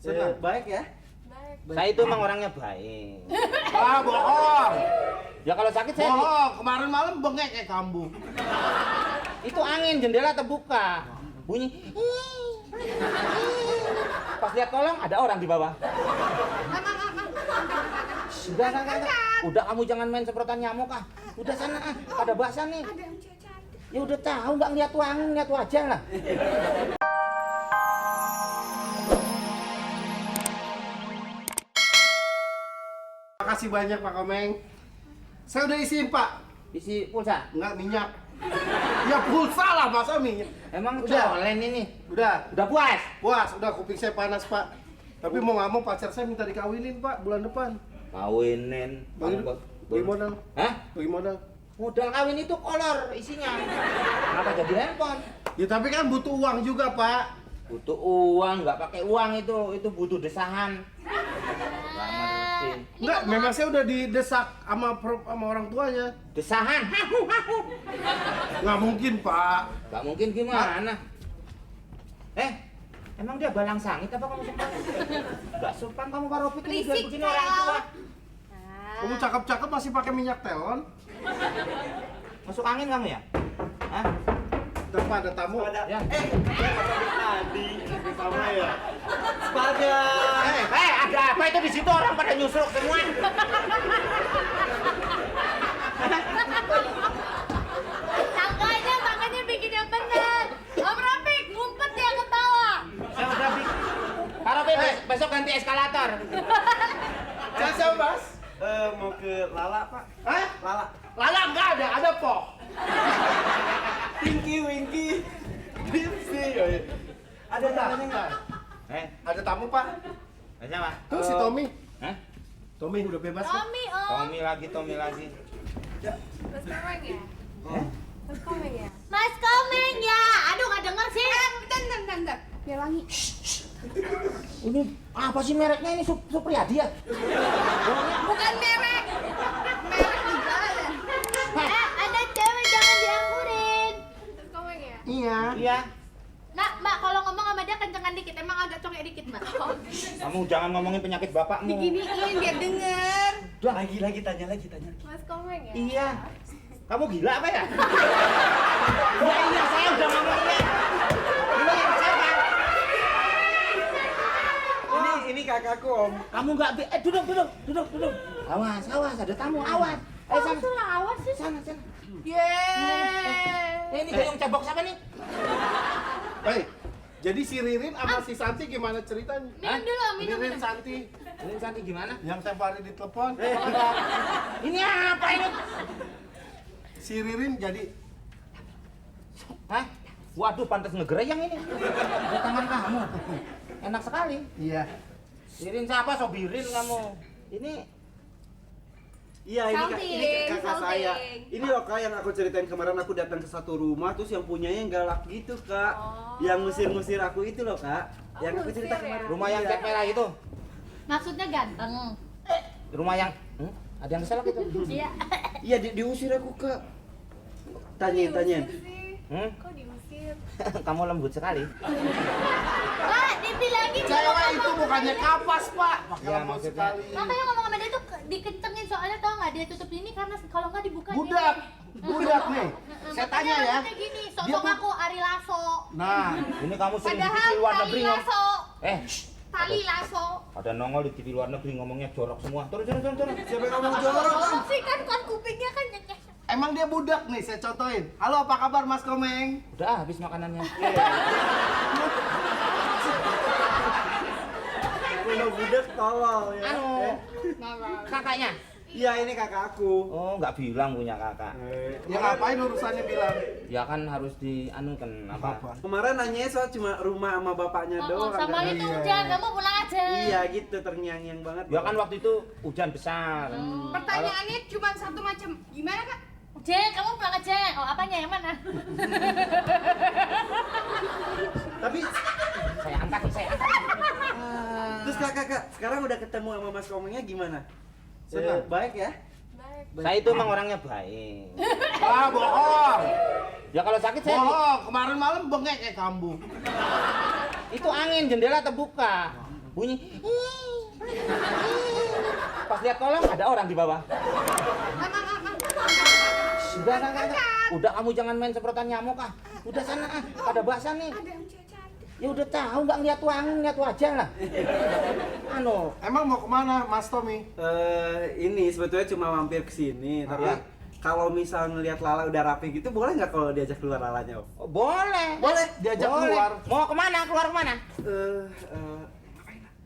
Baik ya? Baik. Saya itu emang orangnya baik. Ah, bohong. Ya kalau sakit saya Bohong. Kemarin malam bengek kayak kambuh. itu angin jendela terbuka. Bunyi. Pas lihat kolong ada orang di bawah. Enggak. Udah kamu jangan main semprotan nyamuk ah. Udah sana ah. Pada basah nih. Ada yang cewek cantik. Ya udah tahu nggak ngeliat angin, ngeliat wajah lah. Makasih banyak Pak Komeng. Saya udah isiin Pak. Isi pulsa. Enggak minyak. Ya pulsa lah masa minyak. Emang Udah. colen ini. Udah. Udah puas? Puas, udah kuping saya panas Pak. Tapi mau nggak mau pacar saya minta dikawinin Pak bulan depan. Kawinin. Bagi modal. Hah? Bagi modal. Modal kawin itu kolor isinya. Kenapa jadi handphone? Ya tapi kan butuh uang juga Pak. Butuh uang, nggak pakai uang itu butuh desahan. Nggak ngerti. Enggak, memang saya udah didesak sama orang tuanya. Desahan? Nggak mungkin Pak. Nggak mungkin gimana? Emang dia balang sangit apa kamu sopan? Nggak sopan kamu Kak Ropi ini biar Berisik begini orang tua. Kamu cakep-cakep masih pakai minyak telon. Masuk angin kamu ya? Hah? Ntar Pak ada tamu. Ya. Tadi sama ya. Sepada. Ada apa itu di situ orang pada nyusruk semua? Makanya bikin yang benar. Om Rafiq, ngumpet ya ketawa. Saya udah Kak Ropi besok ganti eskalator. Saya siapa Mas? Mau ke Lala, Pak. Hah? Lala. Lala nggak ada Po. Pinky, Winky. Dipsy. Ada namanya nggak? Ada tamu Pak. Siapa? Tuh si Tommy. Hah? Tommy udah bebas ya? Tommy, Om. Tommy lagi. Mas Komeng ya? Hah? Mas Komeng ya? Mas Komeng ya? Aduh, nggak denger sih. Bentar. Biar wangi. Ini apa sih mereknya ini Supriyadi ya? Bukan merek. Merek di jalan. Ada cewek jangan dianggurin. Mas Komeng ya? Iya. Iya. Nah, Mbak, kalau ngomong sama dia kencengan dikit. Emang agak congek dikit, Mbak. Kamu jangan ngomongin penyakit bapakmu. Diginiin biar denger. Lagi tanya lagi. Mas Komeng ya? Iya. Kamu gila apa ya? Iya, saya udah ngomongnya. Ini siapa? Ini kakakku, Om. Kamu nggak duduk. Awas, ada tamu, awas. Kok Sana. suruh awas sih? Sana. Yeay. Ini gayung cebok siapa nih? Hei, jadi si Ririn sama si Santi gimana ceritanya? Minum dulu, minum. Ririn Santi Ini Santi gimana? yang tiap hari ditelepon. Ini apa ini? Si Ririn jadi Hah? Waduh, pantas ngegereyang ini. Di tangan kamu. Enak sekali. iya. Sirin siapa? Sobirin kamu. Ini Iya, ini kakak Salting. saya. Ini loh Kak yang aku ceritain kemarin aku datang ke satu rumah terus yang punyanya yang galak gitu, Kak. Oh. Yang ngusir-ngusir aku itu loh, Kak. Yang aku ngusir cerita ya? kemarin. rumah yang Iya. cat merah itu. Maksudnya ganteng. Rumah yang ada yang keselak itu. Iya. Iya, diusir aku, Kak. Tanyain. Kok diusir? Kamu lembut sekali. Pak, dibilangin Cewek itu bukannya kapas Pak. Pakai Iya, lembut maksudnya. sekali. Makanya ngomong sama dia tuh dikencengin soalnya tau nggak dia tutup ini karena kalau nggak dibuka Budak nih. Saya tanya ya. Kayak gini, Dia sosok tuh- aku Ari Lasso. Nah, Ini kamu sering di Padahal TV luar tali negeri ngomong. lasso, tali Ada- lasso. Ada nongol di TV luar negeri ngomongnya jorok semua. Turun. Siapa yang ngomong Jorok jorok? sih kan kupingnya kan nyengkes. emang dia budak nih, saya contohin. Halo, apa kabar Mas Komeng? Udah habis makanannya. Kalau budak tolol ya. Anu, kakaknya. Iya, ini kakak aku. Oh, nggak bilang punya kakak. Ya ngapain urusannya bilang? Ya kan harus dianukan apa? Kemarin nanya soal cuma rumah sama bapaknya doang. Sama kan? itu Iya. udah, kamu pulang aja. Iya gitu, terngiang-ngiang banget. Ya kan waktu itu hujan besar. Pertanyaannya cuma satu macam. Gimana, Kak? Jeng, kamu pulang aja. Oh, apanya yang mana? Tapi Saya angkat. terus kakak, sekarang udah ketemu sama Mas Komengnya gimana? Senang. Baik ya? Baik. Saya itu emang orangnya baik. Ah, bohong. Ya kalau sakit saya Bohong, kemarin malam bengek kayak kambuh. itu angin jendela terbuka. bunyi. Pas lihat kolong ada orang di bawah. Sudah, udah kamu jangan main semprotan nyamuk ah. Udah sana ah, pada basah nih. Ada yang cantik. Ya udah tahu nggak ngeliat wangi, ngeliat wajah lah. Emang mau kemana Mas Tommy? Ini sebetulnya cuma mampir ke sini, tapi Ya. kalau misal ngelihat Lala udah rapi gitu, boleh nggak kalau diajak keluar Lalanya, Om? Oh, boleh. Boleh, diajak Boleh. keluar. Mau kemana? Keluar kemana?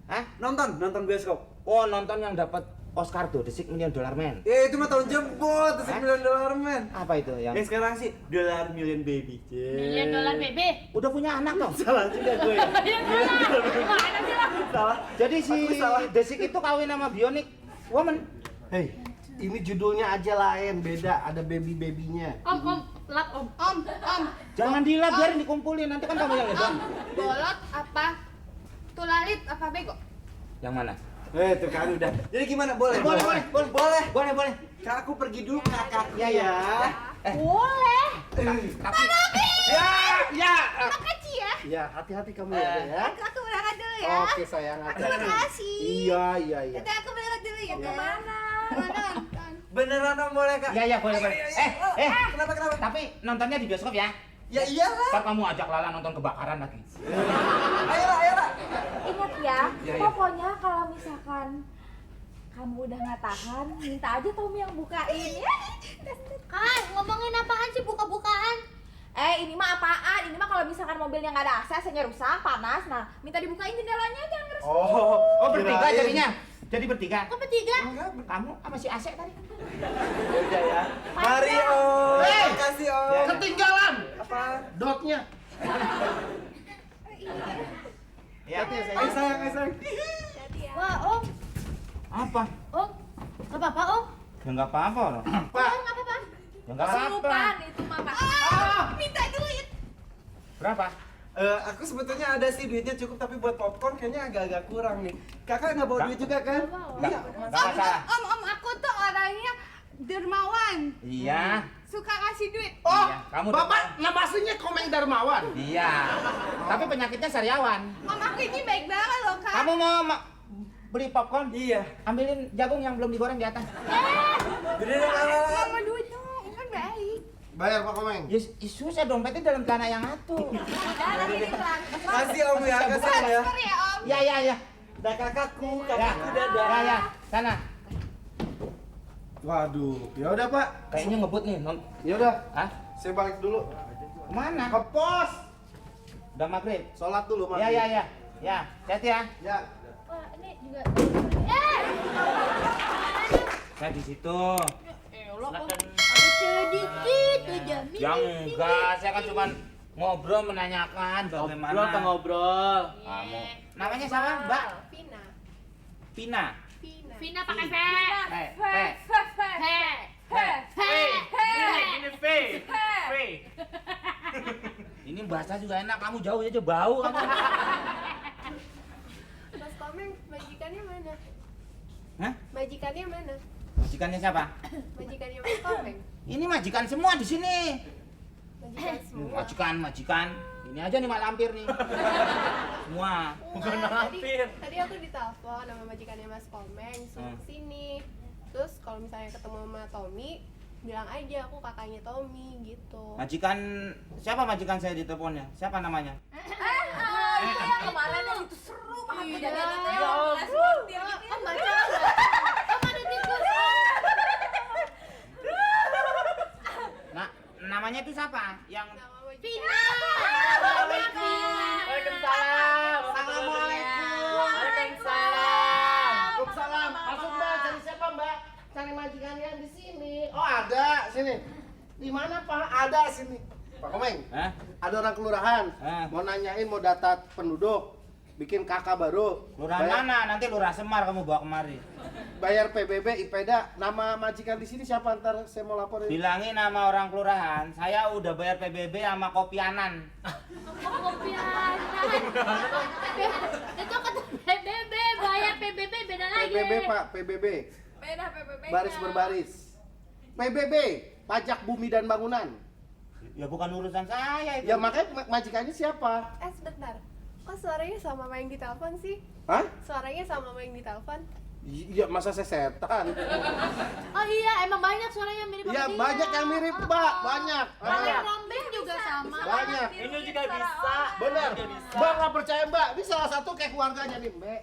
Hah? Nonton bioskop. Oh, nonton yang dapat Oscar tuh, The $6 Million Man. Ya itu mah tahun jebot, $6 Hah? million man. Apa itu yang? Sekarang sih $1 million baby. $1 million baby. Udah punya anak toh? Salah juga gue ya. Gimana sih lo? Salah. Jadi si Aku salah. The $6 itu kawin sama Bionic Woman. Hei, ini judulnya aja lain, beda. Ada baby-babynya. Om, lap om. Om. Jangan dilap, biarin dikumpulin. Nanti kan kamu yang ngedon. Bolot apa? Tulalit apa bego? Yang mana? Tuh kan udah. Jadi gimana? Boleh. Boleh. Kak, aku pergi dulu ke kakak. Iya, ya. Boleh. Tapi Ya. Makasih ya. Ya, hati-hati kamu ya. Aku berangkat dulu ya. Oke sayang, Terima hati-hati. kasih. Iya. Nanti aku berangkat dulu ya. Kemana? Nonton. Beneran Om, boleh Kak? Iya, boleh. Kenapa? Tapi nontonnya di bioskop ya. Ya iyalah. Ntar kamu ajak Lala nonton kebakaran lagi. Ayolah. Ingat ya, Iya. pokoknya kalau misalkan kamu udah nggak tahan, minta aja Tommy yang bukain ya. Kan, ngomongin apaan sih buka-bukaan? Ini mah apaan? Ini mah kalau misalkan mobilnya nggak ada AC, AC-nya rusak, panas, nah minta dibukain jendelanya aja ngeres. Oh, bertiga kirain. jadinya. Jadi bertiga. Kok bertiga? Kamu sama si Asek tadi. Udah ya. Mari Om. Hey! Makasih Om. Ketinggalan Apa? dotnya. Ya. Ayo sayang. Wah, om. Apa? Om. Gak apa-apa, om. Ya nggak apa-apa loh. Pak, Om, gak apa-apa. Ya nggak apa-apa. Kesurupan itu mah Pak. Minta duit. Berapa? Aku sebetulnya ada sih duitnya cukup, tapi buat popcorn kayaknya agak-agak kurang nih. Kakak nggak bawa Nggak. duit juga kan? Nggak masalah. Om, aku tuh orangnya dermawan. Iya. Suka kasih duit. oh, Iya, kamu Bapak nama aslinya Komeng Darmawan. Iya. Tapi penyakitnya sariawan. Om, aku ini baik banget loh, Kak. Kamu mau beli popcorn? Iya. Ambilin jagung yang belum digoreng di atas. Beneran Lala. Mama duit dong, kan baik. Bayar Pak Komeng. Ya, susah dompetnya dalam celana yang atuh. Kasih Om ya, kasih Om ya. Transfer ya, Om. Ya. Dah kakakku Ya. dadah. Ya. Sana. Waduh, ya udah Pak. Kayaknya ngebut nih. Ya udah, Hah? saya balik dulu. Kemana? Ke pos. Udah maghrib. Sholat dulu, Mak. Ya. Ya, hati ya. Ya. Wah, ini juga. Saya di situ. Silakan. Sedikit aja. Ya enggak, saya kan cuma ngobrol menanyakan bagaimana. ngobrol. Kamu. Namanya siapa, Mbak? Pina. Pina. Vina pakai V. Ini bahasa juga enak, kamu jauh aja bau kamu. Mas Komeng, majikannya mana? Hah? Majikannya mana? Majikannya siapa? Majikannya Mas Komeng. Ini majikan semua di sini. Majikan semua. Majikan. Ini aja nih mak lampir nih. Semua. Bukan tadi aku ditelepon sama majikannya Mas Komeng suruh kesini. Terus kalau misalnya ketemu sama Tommy, bilang aja aku kakaknya Tommy gitu. Majikan siapa majikan saya di teleponnya? Siapa namanya? Itu yang kemarin yang itu seru banget Iya. kejadiannya. Ya Om baca nggak? Om ada tikus. Nah, namanya itu siapa? Yang Nama majikan. Vina. Waalaikumsalam. Waalaikumsalam. Masuk Mbak, cari siapa Mbak? Cari majikannya di sini. Oh ada, sini. Di mana Pak? Ada sini. Pak Komeng, Hah? ada orang kelurahan. Mau nanyain mau data penduduk. Bikin kakak baru. Lurah mana? Nanti Lurah Semar kamu bawa kemari. Bayar PBB, IPEDA. Nama majikan di sini siapa? Ntar saya mau laporin. Bilangin nama orang kelurahan, saya udah bayar PBB sama kopianan. Kopianan. Itu kata PBB, bayar PBB beda lagi. PBB Pak, PBB. Beda PPP. Baris berbaris. PBB, pajak bumi dan bangunan. Ya bukan urusan saya itu. Ya makanya majikannya siapa? Sebentar. Kok suaranya sama sama yang di telepon sih? Hah? Suaranya sama sama yang di telepon. Iya, masa saya setan? Oh iya, emang banyak suaranya mirip sama Iya, dia. banyak yang mirip, Mbak. Banyak. Kaleng rombeng juga sama. Banyak. Ini juga bisa. Benar. Juga bisa. Mbak nggak percaya, Mbak. Ini salah satu kayak keluarganya nih, Mbak.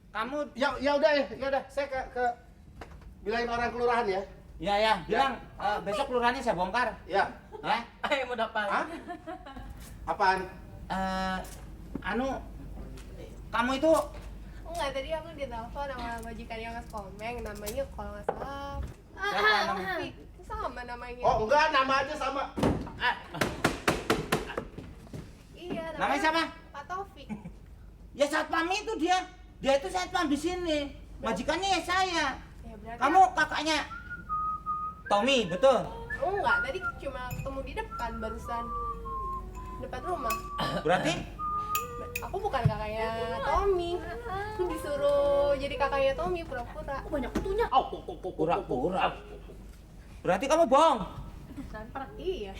Kamu Ya udah ya udah. Saya ke bilangin orang kelurahan ya. ya bilang besok kelurahannya saya bongkar. Ya. Ya. Ayo mau dapat. Hah? Apaan? Kamu itu Enggak, tadi aku ditelepon sama majikannya Mas Komeng, namanya kalau nggak salah siapa namanya? Taufik. Sama namanya. Oh, enggak, nama aja sama. Iya, Namanya siapa? Pak Taufik. Ya satpam itu dia. Dia itu satpam di sini. Majikannya ya saya. Ya berarti Kamu kakaknya Tommy, betul? enggak, tadi cuma ketemu di depan barusan. Depan rumah. Berarti Aku bukan kakaknya Tommy. Aku disuruh jadi kakaknya Tommy pura-pura. Banyak kutunya. pura-pura. Berarti kamu bohong. Iya.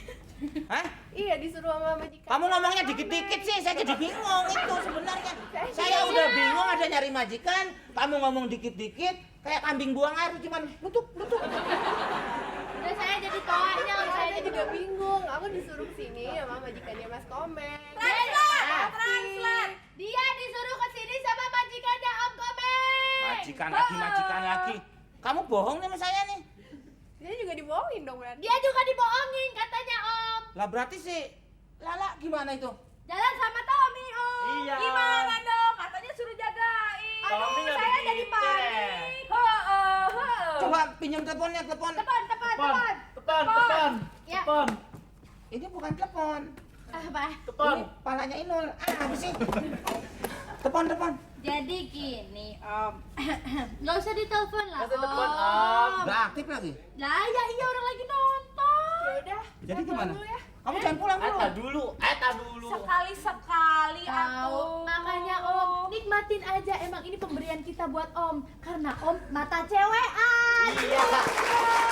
Hah? Iya, disuruh sama majikan. Kamu ngomongnya dikit-dikit sih, saya jadi bingung itu sebenarnya. Saya udah bingung ada nyari majikan, kamu ngomong dikit-dikit, kayak kambing buang air cuman lutuk. Udah saya jadi toanya, Saya juga bingung. Aku disuruh kesini sama majikannya Mas Komeng. Translate. Dia disuruh ke sini sama majikannya Om Komeng. Majikan lagi. Kamu bohong nih sama saya nih. Dia juga dibohongin dong berarti. Dia juga dibohongin katanya Om. Lah berarti si Lala gimana itu? Jalan sama Tommy Om. Iya. Gimana dong? Katanya suruh jagain. Tommy Aduh, nggak saya bikin jadi cek. panik. Coba pinjam teleponnya, telepon. Tepan. Tepan. Ya. Tepan. Ini bukan telepon. Apa? Tepan. Ini palanya Inul. Apa sih? Telepon. Jadi gini Om. Nggak usah ditelepon lah Nggak usah telepon, Om. Om. Nggak aktif lagi. Lah ya iya orang lagi nonton. Ya udah. Jadi saya pulang gimana? dulu ya. Kamu jangan pulang dulu. Eta dulu. Sekali-sekali Tahu. atuh. Makanya Om, nikmatin aja. Emang ini pemberian kita buat Om. Karena Om mata cewekan. Iya.